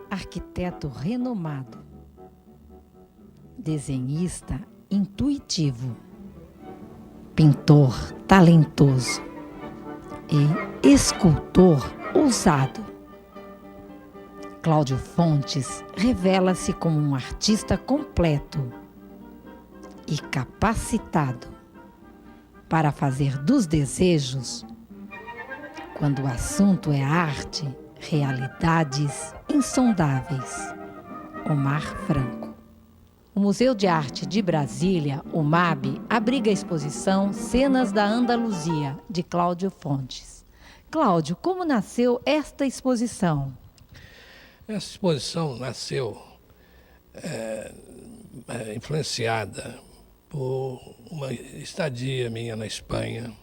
Arquiteto renomado, desenhista intuitivo, pintor talentoso e escultor ousado. Cláudio Fontes revela-se como um artista completo e capacitado para fazer dos desejos, quando o assunto é arte, realidades insondáveis. Omar Franco. O Museu de Arte de Brasília, o MAB, abriga a exposição Cenas da Andaluzia, de Cláudio Fontes. Cláudio, como nasceu esta exposição? Essa exposição nasceu influenciada por uma estadia minha na Espanha,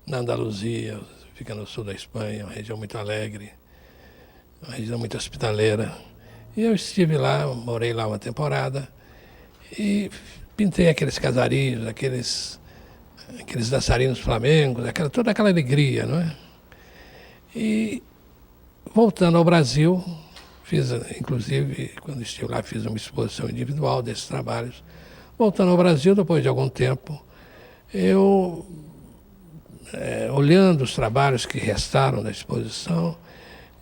na Andaluzia, fica no sul da Espanha, uma região muito alegre, uma região muito hospitaleira. E eu estive lá, morei lá uma temporada e pintei aqueles casarios, aqueles dançarinos flamengos, toda aquela alegria, não é? E voltando ao Brasil, fiz, inclusive, quando estive lá, fiz uma exposição individual desses trabalhos. Voltando ao Brasil, depois de algum tempo, eu, olhando os trabalhos que restaram da exposição,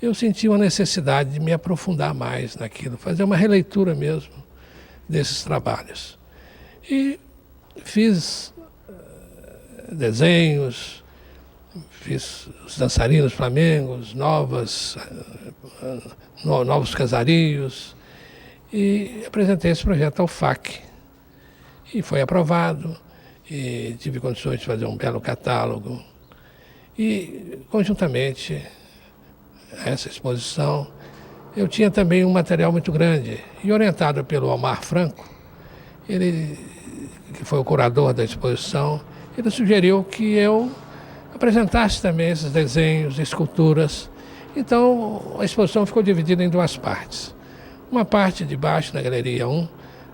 eu senti uma necessidade de me aprofundar mais naquilo, fazer uma releitura mesmo desses trabalhos. E fiz desenhos, fiz os dançarinos flamengos, novos casarios, e apresentei esse projeto ao FAC. E foi aprovado, e tive condições de fazer um belo catálogo. E, conjuntamente a essa exposição, eu tinha também um material muito grande, e orientado pelo Omar Franco, ele, que foi o curador da exposição, ele sugeriu que eu apresentasse também esses desenhos, esculturas. Então, a exposição ficou dividida em duas partes. Uma parte de baixo, na Galeria 1,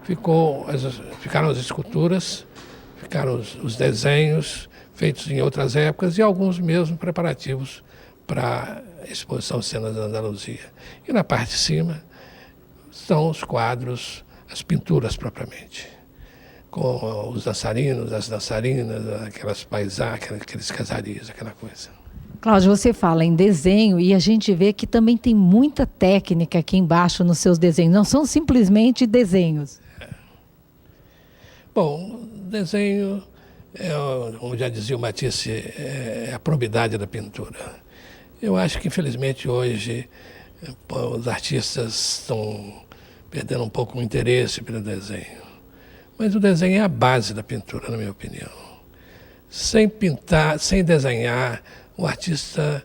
ficaram as esculturas, ficaram os desenhos feitos em outras épocas e alguns mesmo preparativos para a exposição Cenas da Andaluzia. E na parte de cima estão os quadros, as pinturas propriamente, com os dançarinos, as dançarinas, aquelas paisagens, aqueles casarios, aquela coisa. Cláudio, você fala em desenho e a gente vê que também tem muita técnica aqui embaixo nos seus desenhos, não são simplesmente desenhos. Bom, desenho, como já dizia o Matisse, é a probidade da pintura. Eu acho que, infelizmente, hoje os artistas estão perdendo um pouco o interesse pelo desenho. Mas o desenho é a base da pintura, na minha opinião. Sem pintar, sem desenhar, o artista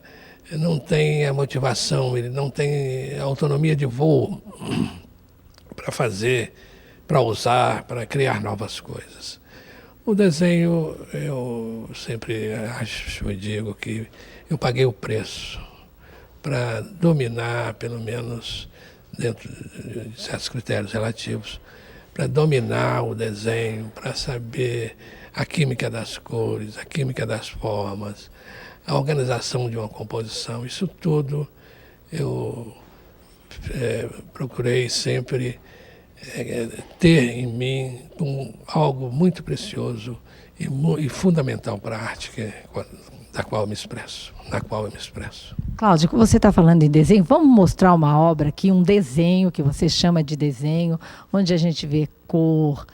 não tem a motivação, ele não tem a autonomia de voo para fazer, para usar, para criar novas coisas. O desenho, eu sempre acho e digo que eu paguei o preço para dominar, pelo menos dentro de certos critérios relativos, para dominar o desenho, para saber a química das cores, a química das formas, a organização de uma composição. Isso tudo eu procurei sempre ter em mim algo muito precioso e fundamental para a arte, na qual eu me expresso. Cláudio, você está falando em desenho, vamos mostrar uma obra aqui, um desenho que você chama de desenho, onde a gente vê cor,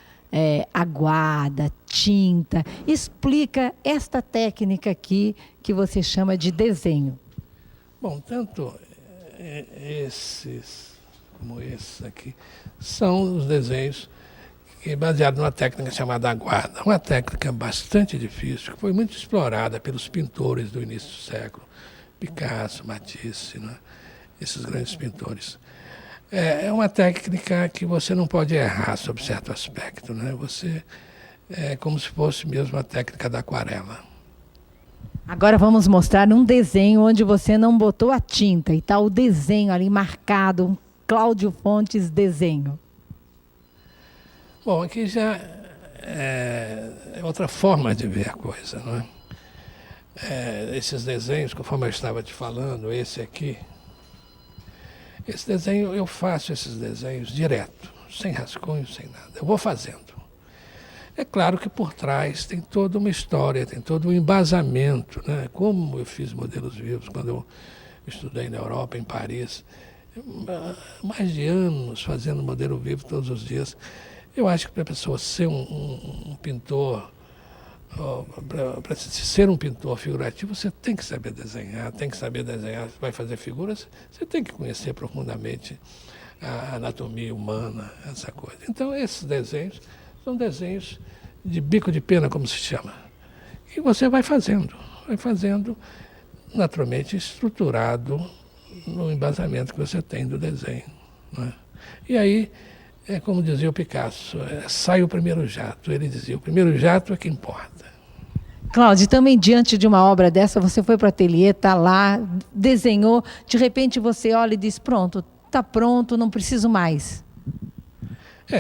aguada, tinta. Explica esta técnica aqui que você chama de desenho. Bom, tanto esses como esse aqui são os desenhos baseados numa técnica chamada aguada, uma técnica bastante difícil, que foi muito explorada pelos pintores do início do século, Picasso, Matisse, né? Esses grandes pintores. É uma técnica que você não pode errar sob certo aspecto, né? É como se fosse mesmo a técnica da aquarela. Agora vamos mostrar um desenho onde você não botou a tinta e está o desenho ali marcado Cláudio Fontes Desenho? Bom, aqui já é outra forma de ver a coisa, não é? Esses desenhos, conforme eu estava te falando, esse desenho, eu faço esses desenhos direto, sem rascunho, sem nada. Eu vou fazendo. É claro que por trás tem toda uma história, tem todo um embasamento, né? Como eu fiz modelos vivos quando eu estudei na Europa, em Paris, mais de anos fazendo modelo vivo todos os dias. Eu acho que para a pessoa ser um pintor, para ser um pintor figurativo, você tem que saber desenhar, vai fazer figuras, você tem que conhecer profundamente a anatomia humana, essa coisa. Então, esses desenhos são desenhos de bico de pena, como se chama. E você vai fazendo, naturalmente estruturado no embasamento que você tem do desenho, não é? E aí, é como dizia o Picasso, sai o primeiro jato. Ele dizia, o primeiro jato é que importa. Cláudio, também diante de uma obra dessa, você foi para o ateliê, está lá, desenhou, de repente você olha e diz, pronto, está pronto, não preciso mais.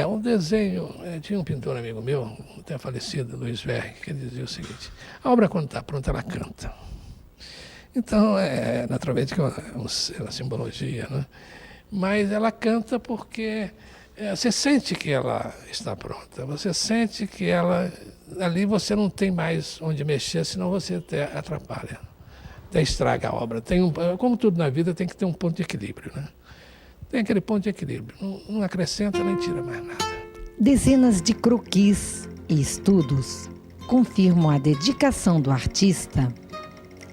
Um desenho, tinha um pintor amigo meu, até falecido, Luiz Verri, que ele dizia o seguinte, a obra quando está pronta, ela canta. Então, naturalmente que é uma simbologia, né? Mas ela canta porque você sente que ela está pronta, você sente que ali você não tem mais onde mexer, senão você até atrapalha, até estraga a obra. Como tudo na vida, tem que ter um ponto de equilíbrio, né? Tem aquele ponto de equilíbrio, não acrescenta nem tira mais nada. Dezenas de croquis e estudos confirmam a dedicação do artista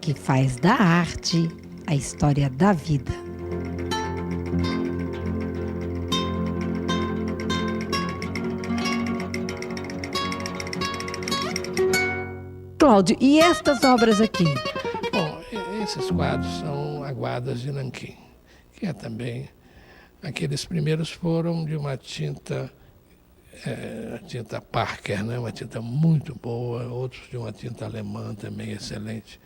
que faz da arte a história da vida. Cláudio, e estas obras aqui? Bom, esses quadros são aguadas de nanquim, que é também... Aqueles primeiros foram de uma tinta, tinta Parker, né? Uma tinta muito boa, outros de uma tinta alemã também excelente.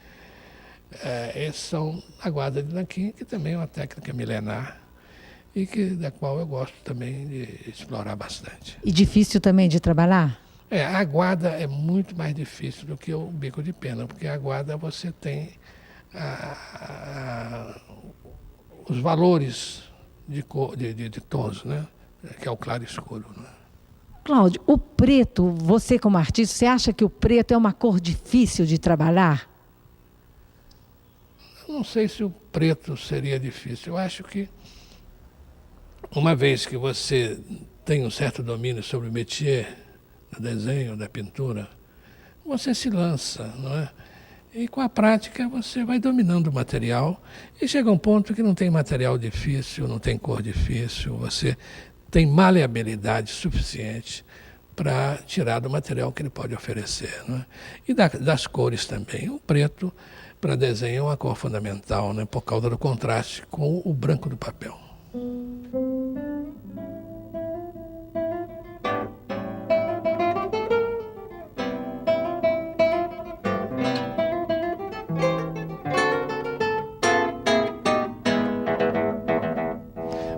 Esses são aguada de nanquim, que também é uma técnica milenar e da qual eu gosto também de explorar bastante. E difícil também de trabalhar? A aguada é muito mais difícil do que o bico de pena, porque a aguada você tem os valores de tons, né? Que é o claro e escuro. Né? Cláudio, o preto, você como artista, você acha que o preto é uma cor difícil de trabalhar? Eu não sei se o preto seria difícil. Eu acho que, uma vez que você tem um certo domínio sobre o métier do desenho, da pintura, você se lança, não é? E com a prática você vai dominando o material e chega um ponto que não tem material difícil, não tem cor difícil, você tem maleabilidade suficiente para tirar do material que ele pode oferecer. Né? E das cores também. O preto para desenho é uma cor fundamental, né? Por causa do contraste com o branco do papel.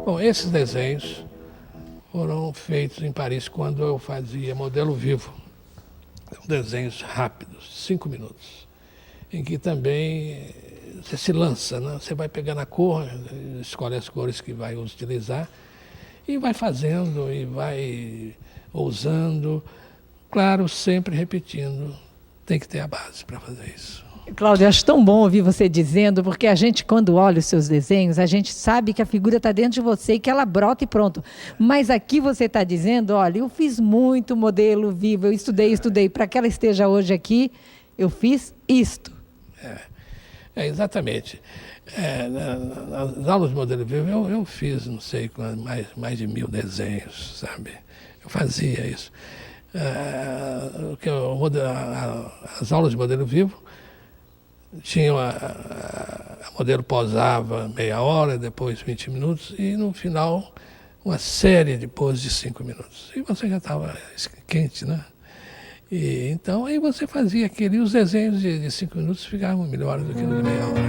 Bom, esses desenhos foram feitos em Paris quando eu fazia modelo vivo. Desenhos rápidos, 5 minutos, em que também você se lança, né? Você vai pegando a cor, escolhe as cores que vai utilizar e vai fazendo e vai ousando. Claro, sempre repetindo, tem que ter a base para fazer isso. Cláudia, acho tão bom ouvir você dizendo, porque a gente, quando olha os seus desenhos, a gente sabe que a figura está dentro de você e que ela brota e pronto. Mas aqui você está dizendo, olha, eu fiz muito modelo vivo, eu estudei, para que ela esteja hoje aqui, eu fiz isto. Exatamente. Nas aulas de modelo vivo, eu fiz, não sei, mais de 1000 desenhos, sabe? Eu fazia isso. As aulas de modelo vivo, a modelo posava meia hora, depois 20 minutos, e no final uma série de poses de 5 minutos. E você já estava quente, né? E, então aí você fazia aquele, e os desenhos de 5 minutos ficavam melhores do que no de meia hora.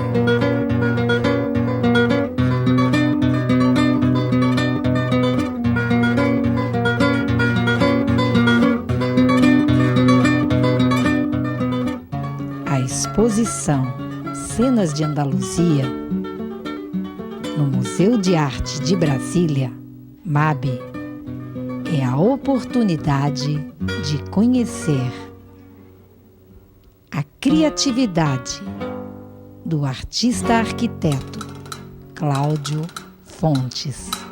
exposição Cenas de Andaluzia, no Museu de Arte de Brasília, MAB, é a oportunidade de conhecer a criatividade do artista-arquiteto Cláudio Fontes.